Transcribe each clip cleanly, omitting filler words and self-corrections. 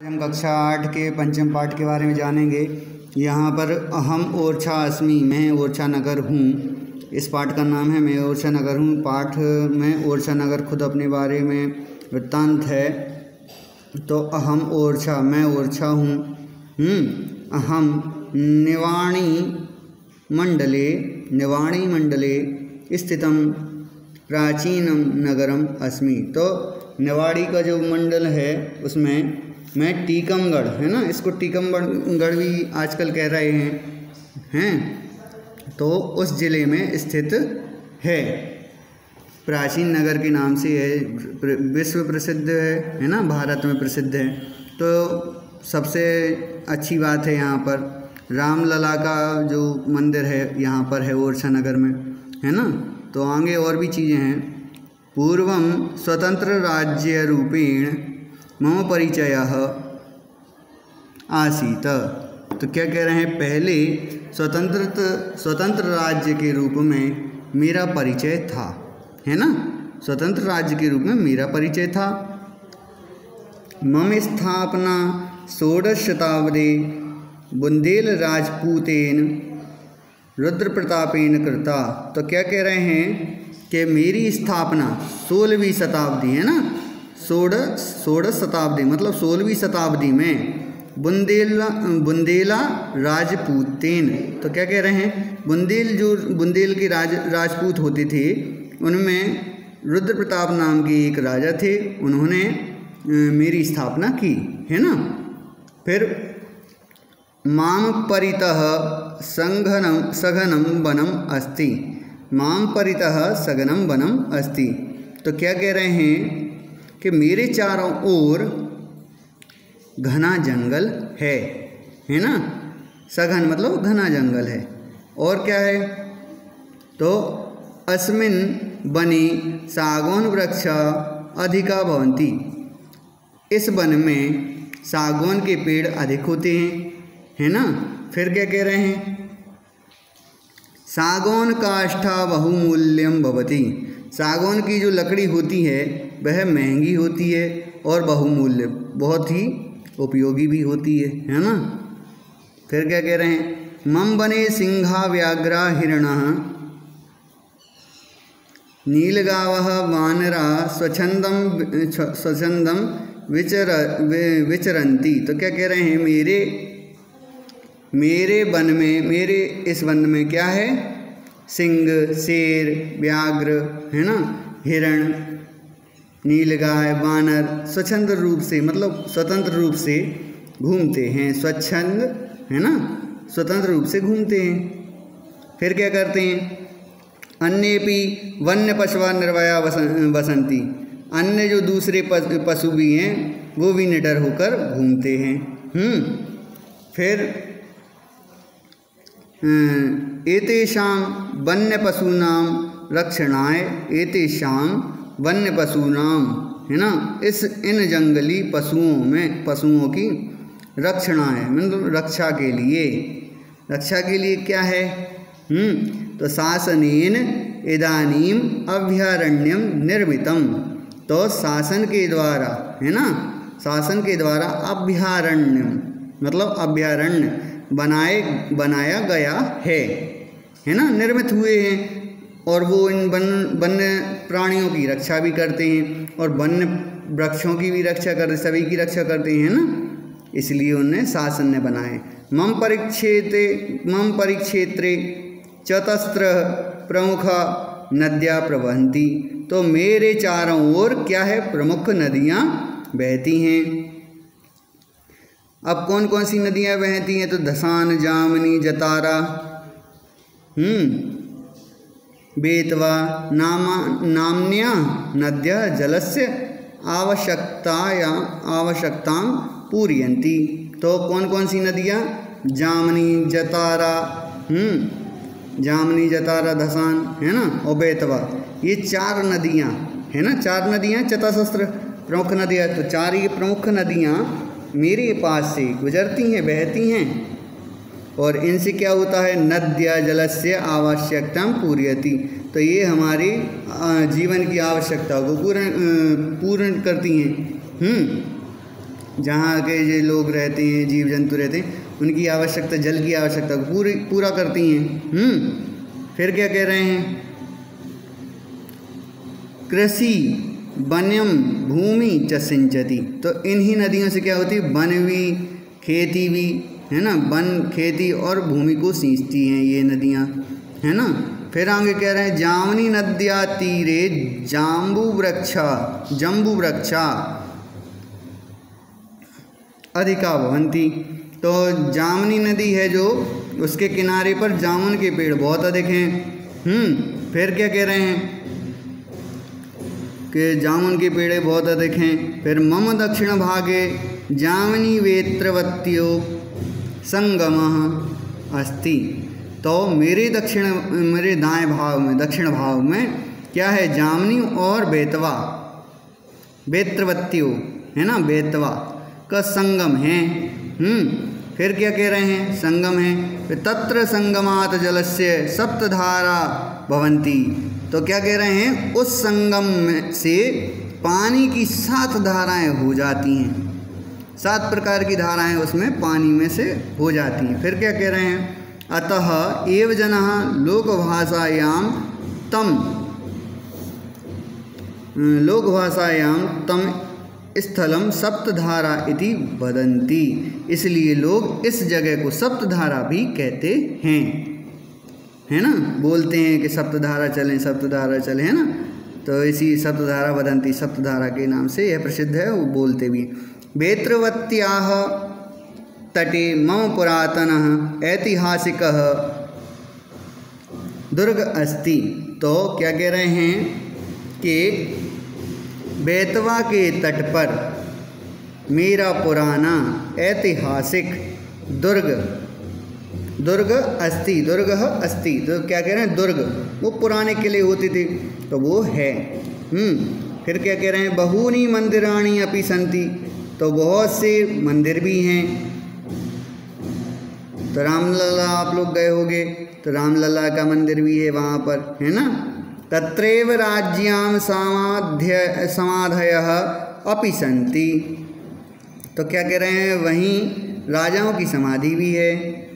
हम कक्षा 8 के पंचम पाठ के बारे में जानेंगे। यहाँ पर अहम ओरछा अस्मि, मैं ओरछा नगर हूँ। इस पाठ का नाम है मैं ओरछा नगर हूँ। पाठ में ओरछा नगर खुद अपने बारे में वृत्तांत है। तो अहम ओरछा, मैं ओरछा हूँ। अहम निवाणी मंडले स्थितम प्राचीनम नगरम अस्मि। तो निवाड़ी का जो मंडल है उसमें मैं टीकमगढ़, है ना, इसको टीकमगढ़ भी आजकल कह रहे हैं, तो उस ज़िले में स्थित है। प्राचीन नगर के नाम से है, विश्व प्रसिद्ध है ना, भारत में प्रसिद्ध है। तो सबसे अच्छी बात है यहाँ पर रामलला का जो मंदिर है यहाँ पर है ओरछा नगर में, है ना। तो आगे और भी चीज़ें हैं। पूर्वम स्वतंत्र राज्य रूपेण मम परिचय आसीत। तो क्या कह रहे हैं, पहले स्वतंत्र राज्य के रूप में मेरा परिचय था, है ना, स्वतंत्र राज्य के रूप में मेरा परिचय था। मम स्थापना 16 शताब्दी बुंदेल राजपूतेन रुद्र प्रतापेन कृता। तो क्या कह रहे हैं कि मेरी स्थापना 16वीं शताब्दी, है ना, 16 शताब्दी मतलब 16वीं शताब्दी में बुंदेला राजपूतेन। तो क्या कह रहे हैं, बुंदेल के राजपूत होते थे, उनमें रुद्र प्रताप नाम के एक राजा थे, उन्होंने मेरी स्थापना की, है ना। फिर माम परितः सघनम वनम अस्ति, माम परितः सघनम वनम अस्ति। तो क्या कह रहे हैं कि मेरे चारों ओर घना जंगल है ना। सघन मतलब घना जंगल है। और क्या है, तो अस्मिन् वने सागौन वृक्ष अधिका भवन्ति, इस वन में सागौन के पेड़ अधिक होते हैं, है ना। फिर क्या कह रहे हैं, सागौन काष्ठा बहुमूल्यम भवति, सागौन की जो लकड़ी होती है वह महंगी होती है और बहुमूल्य, बहुत ही उपयोगी भी होती है ना। फिर क्या कह रहे हैं, मम वने सिंहा व्याघ्रा हिरणः नीलगावः वानरा स्वच्छंदम विचरन्ति। तो क्या कह रहे हैं, मेरे वन में, मेरे इस वन में क्या है, सिंह, शेर, व्याघ्र, है ना, हिरण, नीलगाय, वानर स्वच्छंद रूप से मतलब स्वतंत्र रूप से घूमते हैं, स्वच्छंद, है ना, स्वतंत्र रूप से घूमते हैं। फिर क्या करते हैं, अन्येपि वन्य पशवा निर्भया वसंती, अन्य जो दूसरे पशु भी हैं वो भी निडर होकर घूमते हैं। फिर एतेषां वन्य पशूनां रक्षणाय, एतेषां वन्य पशूनां, है ना, इन जंगली पशुओं की रक्षणाय मतलब रक्षा के लिए क्या है, तो शासनेन इदानीम अभयारण्यम निर्मितम। तो शासन के द्वारा, है ना, शासन के द्वारा अभयारण्यम मतलब अभयारण्य बनाया गया है ना, निर्मित हुए हैं। और वो इन वन्य प्राणियों की रक्षा भी करते हैं और वन्य वृक्षों की भी रक्षा करते, सभी की रक्षा करते हैं ना, इसलिए उन्हें शासन ने बनाए। मम परिक्षेत्रे चतस्र प्रमुख नद्या प्रवहन्ति। तो मेरे चारों ओर क्या है, प्रमुख नदियाँ बहती हैं। अब कौन कौन सी नदियाँ बहती हैं, तो धसान, जामनी, जतारा, बेतवा नाम्न्या नद्या जलस्य आवश्यकतां पूरयन्ति। तो कौन कौन सी नदियाँ, जामनी, जतारा, धसान, है ना, और बेतवा, ये 4 नदियाँ, है ना, 4 नदियाँ चतस्र प्रमुख नदियाँ। तो 4 ये प्रमुख नदियाँ मेरे पास से गुजरती हैं, बहती हैं, और इनसे क्या होता है, नद्या जलस्य आवश्यकतां पूरयति। तो ये हमारी जीवन की आवश्यकता को पूर्ण करती हैं। जहाँ के ये लोग रहते हैं, जीव जंतु रहते हैं, उनकी आवश्यकता, जल की आवश्यकता को पूरा करती हैं। फिर क्या कह रहे हैं, कृषि वन्यम भूमि च सिंचती, तो इन्हीं नदियों से क्या होती है, वन भी, खेती भी, है ना, वन, खेती और भूमि को सींचती हैं ये नदियाँ, है ना। फिर आगे कह रहे हैं जामनी नद्या तीरे जम्बू वृक्षा अधिका भवंती, तो जामनी नदी है जो, उसके किनारे पर जामुन के पेड़ बहुत अधिक हैं। फिर क्या कह रहे हैं कि जामुन के पेड़ बहुत अधिक हैं। फिर मम दक्षिण भागे जामनी वेत्रवत्यो संगमः अस्ति, तो मेरे दाएं भाग में, दक्षिण भाग में क्या है, जामनी और बेतवा, वेत्रवत्यो है ना, बेतवा का संगम है। फिर क्या कह रहे हैं, संगम है। फिर तत्र संगमात जलस्य सप्तधारा भवंती, तो क्या कह रहे हैं, उस संगम में से पानी की 7 धाराएं हो जाती हैं, 7 प्रकार की धाराएं उसमें पानी में से हो जाती हैं। फिर क्या कह रहे हैं, अतः एव जनः लोकभाषायां तम स्थलम सप्तधारा इति वदन्ति, इसलिए लोग इस जगह को सप्तधारा भी कहते हैं, है ना, बोलते हैं कि सप्तधारा चलें, है ना, तो इसी सप्तधारा वदन्ति, सप्तधारा के नाम से यह प्रसिद्ध है, वो बोलते भी। वेत्रवत्याः तटे मम पुरातनः ऐतिहासिकः दुर्ग अस्ति, तो क्या कह रहे हैं कि बेतवा के तट पर मेरा पुराना ऐतिहासिक दुर्ग अस्ति, तो क्या कह रहे हैं, दुर्ग, वो पुराने किले होते थे, तो वो है। फिर क्या कह रहे हैं, बहूनी मंदिराणि अपि सन्ति, तो बहुत से मंदिर भी हैं। तो रामलला आप लोग गए होंगे, तो रामलला का मंदिर भी है वहाँ पर, है ना। तत्रैव राज्यां समाधयः अपि सन्ति, तो क्या कह रहे हैं, वहीं राजाओं की समाधि भी है,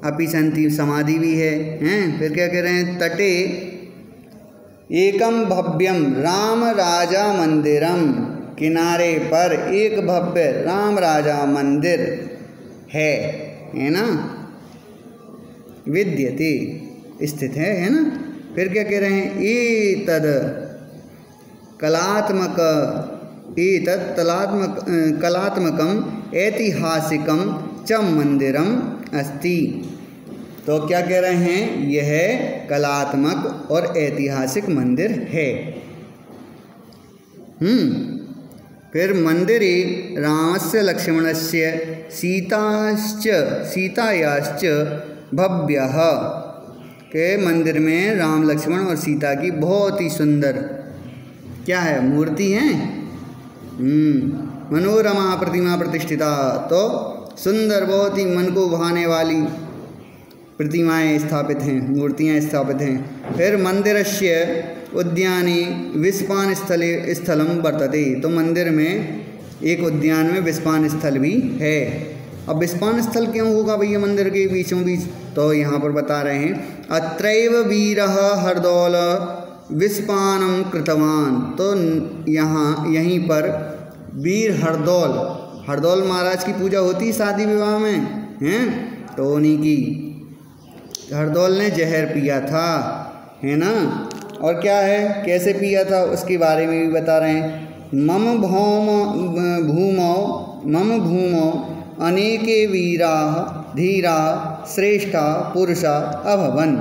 अपि सन्ति समाधि भी है, हैं। फिर क्या कह रहे हैं, तटे एकम भव्यम राम राजा मंदिरम, किनारे पर एक भव्य राम राजा मंदिर है ना, विद्यते स्थित है ना। फिर क्या कह रहे हैं, एतद कलात्मकम ऐतिहासिकम च मंदिरम अस्ति, तो क्या कह रहे हैं, यह कलात्मक और ऐतिहासिक मंदिर है। फिर मंदिरे रामस्य लक्ष्मणस्य सीतायाश्च भव्यः, के मंदिर में राम लक्ष्मण और सीता की बहुत ही सुंदर क्या है, मूर्ति है, मनोरमा प्रतिमा प्रतिष्ठिता, तो सुंदर, बहुत ही मन को भाने वाली प्रतिमाएं स्थापित हैं, मूर्तियां स्थापित हैं। फिर मंदिरस्य उद्याने विस्पान स्थलम वर्तते, तो मंदिर में एक उद्यान में विस्पान स्थल भी है। अब विस्पान स्थल क्यों होगा भैया मंदिर के बीचों बीच, तो यहाँ पर बता रहे हैं, अत्रैव वीरः हरदौल विस्पानम कृतवान, तो यहीं पर वीर हरदौल महाराज की पूजा होती है शादी विवाह में, हैं, तो उन्हीं की हरदौल ने जहर पिया था, है ना। और क्या है, कैसे पिया था, उसके बारे में भी बता रहे हैं। मम भूमौ अनेके वीरा धीरा श्रेष्ठा पुरुषा अभवन,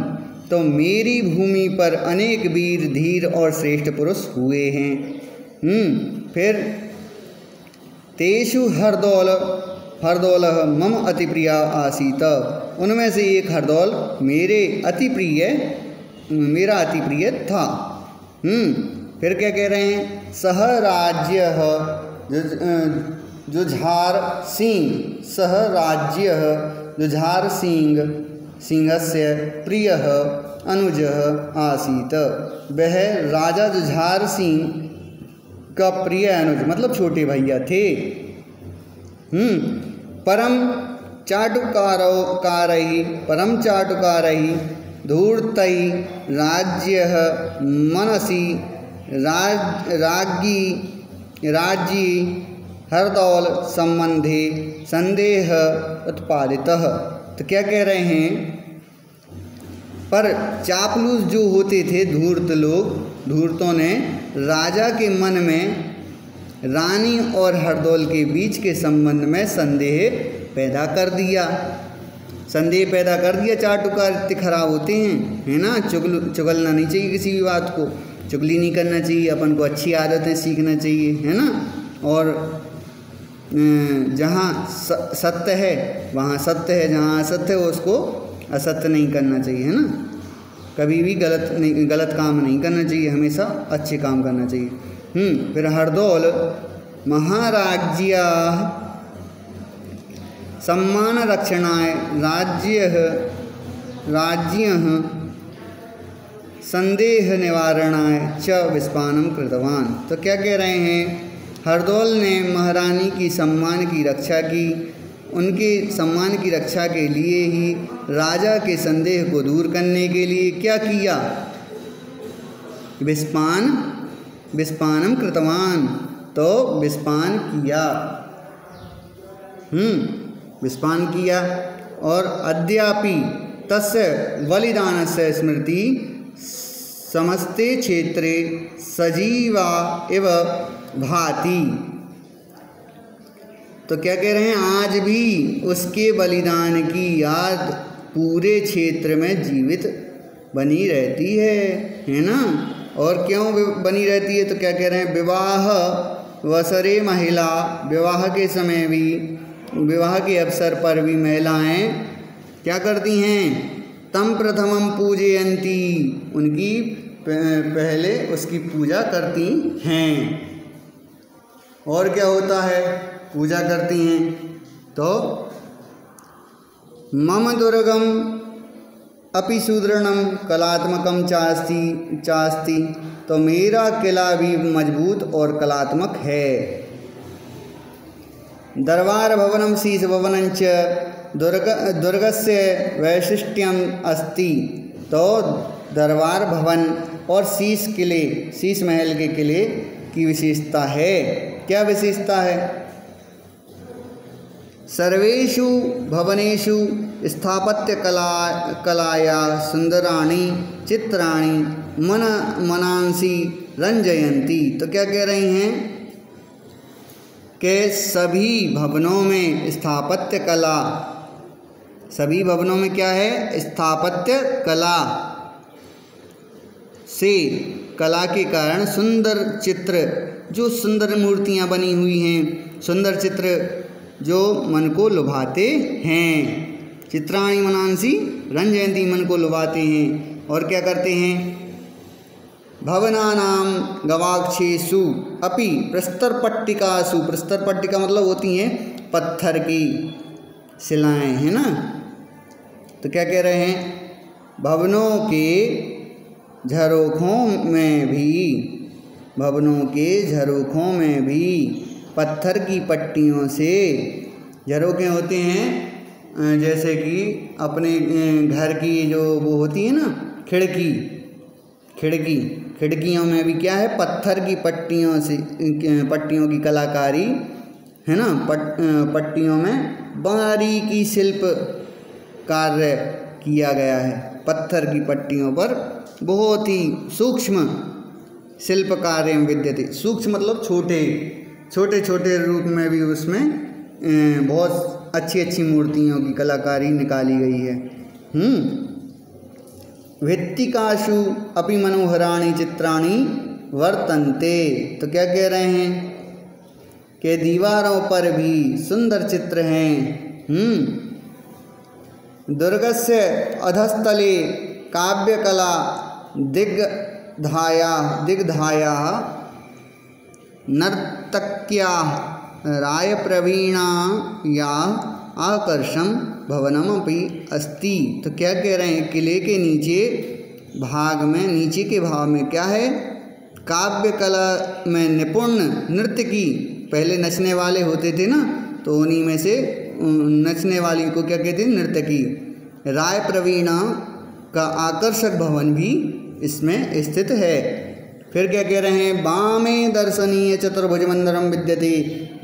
तो मेरी भूमि पर अनेक वीर धीर और श्रेष्ठ पुरुष हुए हैं। फिर तेषु हरदौल मम अति प्रिया आसीत, उनमें से एक हरदौल मेरा अति प्रिय था। फिर क्या कह रहे हैं, सह राज्य जुझार सिंह सिंहस्य प्रियः अनुजः आसीत, वह राजा जुझार सिंह का प्रिय अनुज मतलब छोटे भैया थे। परम चाटुकारैः धूर्तैः राज्यः मनसि राज्ञी हरदौल संबंधे संदेह उत्पादितः। तो क्या कह रहे हैं, पर चापलूस जो होते थे धूर्त लोग, धूर्तों ने राजा के मन में रानी और हरदौल के बीच के संबंध में संदेह पैदा कर दिया। चाटुकार इतने खराब होते हैं, है ना। चुगलना नहीं चाहिए किसी भी बात को, चुगली नहीं करना चाहिए, अपन को अच्छी आदतें सीखना चाहिए, है ना। और जहाँ सत्य है वहाँ सत्य है, जहाँ असत्य है उसको असत्य नहीं करना चाहिए, है ना। कभी भी गलत काम नहीं करना चाहिए, हमेशा अच्छे काम करना चाहिए। फिर हरदौल महाराज्या सम्मान रक्षणाय राज्यः संदेह निवारणाय च विस्पानम कृतवान। तो क्या कह रहे हैं, हरदौल ने महारानी की सम्मान की रक्षा की, उनके सम्मान की रक्षा के लिए ही राजा के संदेह को दूर करने के लिए क्या किया, विस्पानम कृतवान। तो विस्पान किया, विस्पान किया। और अद्यापि तस्य बलिदानस्य स्मृति समस्ते क्षेत्रे सजीवा एव भाति। तो क्या कह रहे हैं, आज भी उसके बलिदान की याद पूरे क्षेत्र में जीवित बनी रहती है ना। और क्यों बनी रहती है, तो क्या कह रहे हैं, विवाह वसरे महिला, विवाह के समय भी, विवाह के अवसर पर भी महिलाएं क्या करती हैं, तम प्रथमम पूजयंती, उनकी पहले उसकी पूजा करती हैं। और क्या होता है, पूजा करती हैं। तो मम दुर्गम अपि सुदृढ़म कलात्मकम चास्ति, तो मेरा किला भी मजबूत और कलात्मक है। दरबार भवनम शीश भवनंच दुर्गस्य वैशिष्ट्यम अस्ति। तो दरबार भवन और शीश किले, शीश महल के किले की विशेषता है। क्या विशेषता है, सर्वेषु भवनेषु स्थापत्य कलाया सुंदराणि चित्राणि मनांसी रंजयंती। तो क्या कह रही हैं कि सभी भवनों में स्थापत्य कला, सभी भवनों में क्या है, स्थापत्य कला से, कला के कारण सुंदर चित्र, जो सुंदर मूर्तियाँ बनी हुई हैं, सुंदर चित्र जो मन को लुभाते हैं। चित्राणि मनांसी रंजयंती, मन को लुभाते हैं। और क्या करते हैं, भवनानाम गवाक्षेषु अपि प्रस्तरपट्टिकासु, प्रस्तरपट्टिका मतलब होती हैं पत्थर की शिलाएं, है ना। तो क्या कह रहे हैं, भवनों के झरोखों में भी पत्थर की पट्टियों से, झरोखे होते हैं जैसे कि अपने घर की जो वो होती है ना खिड़कियों में भी क्या है, पत्थर की पट्टियों से, पट्टियों की कलाकारी है ना। पट्टियों में बारीकी शिल्प कार्य किया गया है, पत्थर की पट्टियों पर बहुत ही सूक्ष्म शिल्प कार्य विद्यते। सूक्ष्म मतलब छोटे रूप में भी उसमें बहुत अच्छी मूर्तियों की कलाकारी निकाली गई है। भित्तिकाशु अपि मनोहराणि चित्राणि वर्तन्ते। तो क्या कह रहे हैं कि दीवारों पर भी सुंदर चित्र हैं। दुर्गस्य अधस्तले काव्यकला दिग्धाया नर्तक्या रायप्रवीणा या आकर्षम भवनमपि अस्ति। तो क्या कह रहे हैं, किले के नीचे के भाग में क्या है, काव्य कला में निपुण नृत्य की, पहले नचने वाले होते थे ना, तो उन्हीं में से नचने वाली को क्या कहते हैं, नर्तकी। राय प्रवीणा का आकर्षक भवन भी इसमें स्थित है। फिर क्या कह रहे हैं, बामे दर्शनीय चतुर्भुज मंदिरम विद्यते,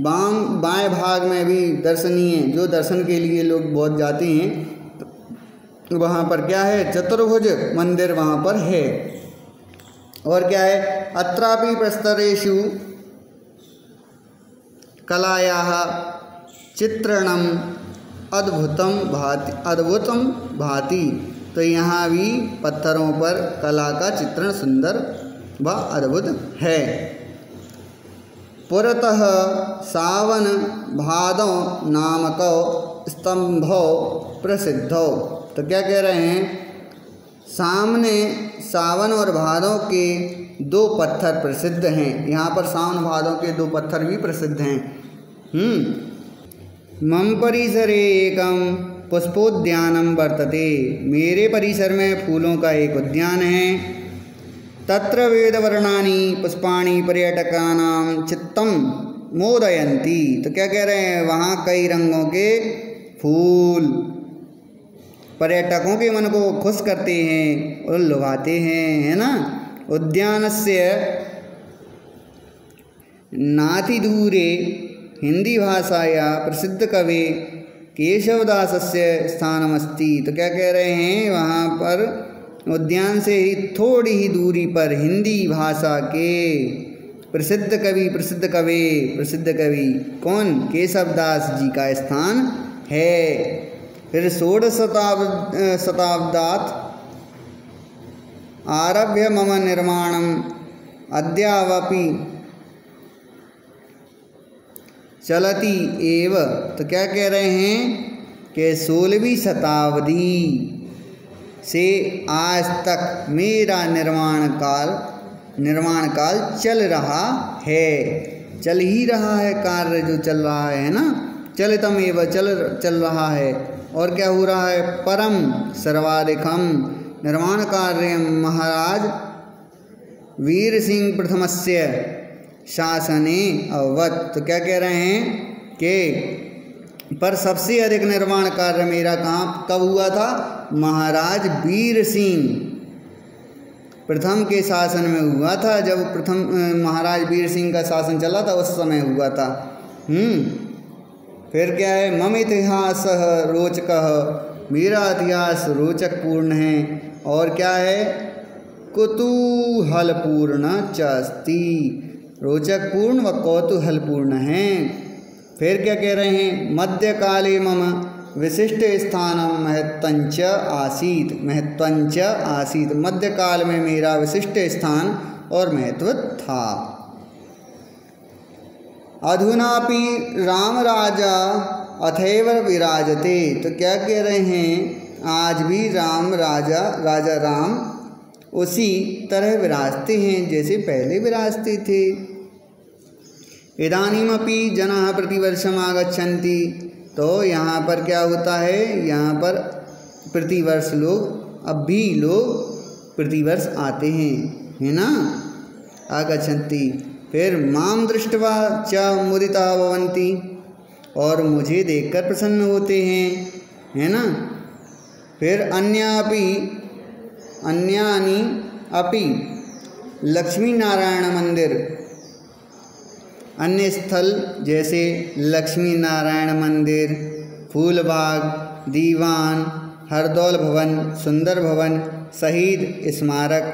बाएं भाग में भी दर्शनीय, जो दर्शन के लिए लोग बहुत जाते हैं, वहाँ पर क्या है, चतुर्भुज मंदिर वहाँ पर है। और क्या है, अत्रापि प्रस्तरेषु कलायाः चित्रणम अद्भुतम भाति। तो यहाँ भी पत्थरों पर कला का चित्रण सुंदर व अद्भुत है। पुरतः सावन भादौ नामको स्तंभो प्रसिद्धो। तो क्या कह रहे हैं, सामने सावन और भादों के दो पत्थर प्रसिद्ध हैं। यहाँ पर सावन भादों के दो पत्थर भी प्रसिद्ध हैं। मम परिसरे एकम पुष्पोद्यानम वर्तते, मेरे परिसर में फूलों का एक उद्यान है। तत्र वेदवर्णानि पुष्पाणि पर्यटकानां चित्तम मोदयन्ति। तो क्या कह रहे हैं, वहाँ कई रंगों के फूल पर्यटकों के मन को खुश करते हैं और लुभाते हैं, है ना। उद्यानस्य नातिदूरे हिंदी भाषाया प्रसिद्ध कवि केशवदासस्य स्थानमस्ति। तो क्या कह रहे हैं, वहाँ पर उद्यान से ही थोड़ी ही दूरी पर हिंदी भाषा के प्रसिद्ध कवि कौन, केशवदास जी का स्थान है। फिर 16 शताब्दात् आरभ्य मम निर्माणम अद्यावपि चलती एव। तो क्या कह रहे हैं कि 16वीं शताब्दी से आज तक मेरा निर्माण काल चल रहा है, चल ही रहा है, कार्य जो चल रहा है ना, चलितम एव चल रहा है। और क्या हो रहा है, परम सर्वाधिकम निर्माण कार्य महाराज वीर सिंह प्रथमस्य शासने अववत। तो क्या कह रहे हैं कि पर सबसे अधिक निर्माण कार्य मेरा कब हुआ था, महाराज वीर सिंह प्रथम के शासन में हुआ था। जब प्रथम महाराज वीर सिंह का शासन चला था उस समय हुआ था। फिर क्या है, मम इतिहास रोचकः, मेरा इतिहास रोचक पूर्ण है। और क्या है, कुतूहलपूर्ण च अस्ति, रोचक पूर्ण व कौतूहलपूर्ण है। फिर क्या कह रहे हैं, मध्यकाले मम विशिष्ट स्थानम महत्वंच आसीत, मध्यकाल में मेरा विशिष्ट स्थान और महत्व था। अधुनापि राम राजा अथैव विराजते। तो क्या कह रहे हैं, आज भी राजा राम उसी तरह विराजते हैं जैसे पहले विराजते थे। इदानीमपि जनाः प्रतिवर्षम आगच्छन्ति। तो यहाँ पर क्या होता है, यहाँ पर प्रतिवर्ष अब भी लोग प्रतिवर्ष आते हैं, है ना, आगच्छन्ति। फिर माम दृष्ट्वा च मुदिता भवन्ति, और मुझे देखकर प्रसन्न होते हैं, है ना। फिर अन्यानि अपि लक्ष्मी नारायण मंदिर, अन्य स्थल जैसे लक्ष्मी नारायण मंदिर, फूलबाग, दीवान, हरदौल भवन, सुंदर भवन, शहीद स्मारक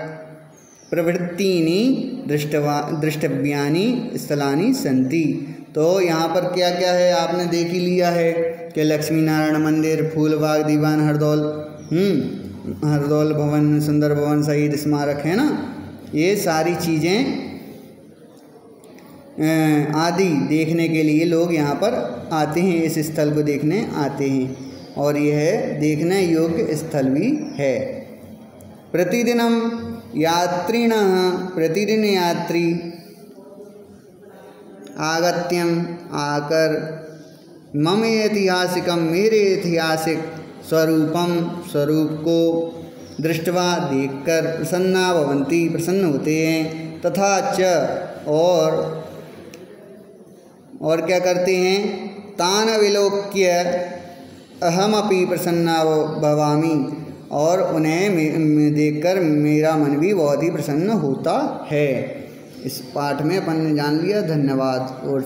प्रभृतीनि दृष्टव्यानि स्थलानि सन्ति। तो यहाँ पर क्या क्या है आपने देख ही लिया है कि लक्ष्मी नारायण मंदिर, फूलबाग, दीवान, हरदौल भवन, सुंदर भवन, शहीद स्मारक, है ना। ये सारी चीज़ें आदि देखने के लिए लोग यहाँ पर आते हैं, इस स्थल को देखने आते हैं, और यह देखने योग्य स्थल भी है। प्रतिदिन यात्री आकर मम ऐतिहासिकम, मेरे ऐतिहासिक स्वरूप को दृष्टवा देखकर प्रसन्ना भवन्ति, प्रसन्न होते हैं। तथा च और क्या करते हैं, तान विलोक्य अहमपि प्रसन्ना भवामि, और उन्हें देखकर मेरा मन भी बहुत ही प्रसन्न होता है। इस पाठ में अपन ने जान लिया। धन्यवाद। और